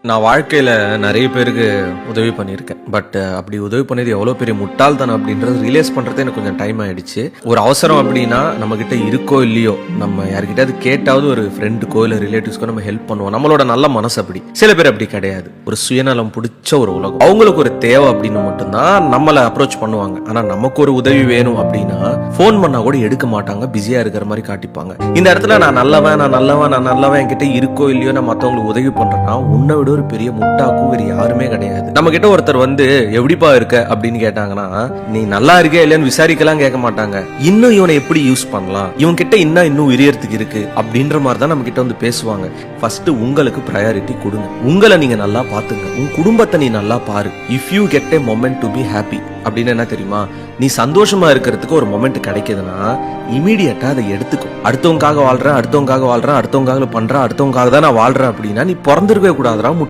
நான் வாழ்க்கையில நிறைய பேருக்கு உதவி பண்ணியிருக்கேன். பட் அப்படி உதவி பண்ணது எவ்வளோ பெரிய முட்டாள்தனம் அப்படின்றது ரியலைஸ் பண்றதே எனக்கு கொஞ்சம் டைம் ஆயிடுச்சு. ஒரு அவசரம் அப்படின்னா நம்ம கிட்ட இருக்கோ இல்லையோ, நம்ம யார்கிட்டயாவது கேட்டாவது ஒரு ஃப்ரெண்டுக்கோ இல்லை ரிலேட்டிவ்ஸ்க்கோ நம்ம ஹெல்ப் பண்ணுவோம். நம்மளோட நல்ல மனசு அப்படி. சில பேர் அப்படி கிடையாது. ஒரு சுயநலம் பிடிச்ச ஒரு உலகம். அவங்களுக்கு ஒரு தேவை அப்படின்னு மட்டும்தான் நம்மளை அப்ரோச் பண்ணுவாங்க. ஆனா நமக்கு ஒரு உதவி வேணும் அப்படின்னா ஃபோன் பண்ணா கூட எடுக்க மாட்டாங்க, பிஸியா இருக்கிற மாதிரி காட்டிப்பாங்க. இந்த இடத்துல நான் நல்லவன் என்கிட்ட இருக்கோ இல்லையோ நான் மற்றவங்களுக்கு உதவி பண்றேன்னா உன்னை விட ஒரு பெரிய முட்டாக்கும் வேறு யாருமே கிடையாது. நம்ம கிட்ட ஒருத்தர் வந்து எப்படிப்பா இருக்க அப்படின்னு கேட்டாங்கன்னா, நீ நல்லா இருக்க இல்லைன்னு விசாரிக்கலாம் கேட்க மாட்டாங்க. இன்னும் இவனை எப்படி யூஸ் பண்ணலாம், இவன் கிட்ட இன்னும் உரியறதுக்கு இருக்கு அப்படின்ற மாதிரி தான் நம்ம கிட்ட வந்து பேசுவாங்க. ஃபர்ஸ்ட் உங்களுக்கு ப்ரையாரிட்டி கொடுங்க. உங்களை நீங்க நல்லா பாத்துங்க. உன் குடும்பத்தை நீ நல்லா பாரு. If you get a moment to be happy அப்படின்னு என்ன தெரியுமா, நீ சந்தோஷமா இருக்கிறதுக்கு ஒரு மொமெண்ட் கிடைக்குதுன்னா இமீடியட்டா அதை எடுத்துக்கும். அடுத்தவங்காக வாழ்றேன், அடுத்தவங்காக தான் நான் வாழ்றேன் அப்படின்னா நீ பிறந்திருக்கவே கூடாதுடா.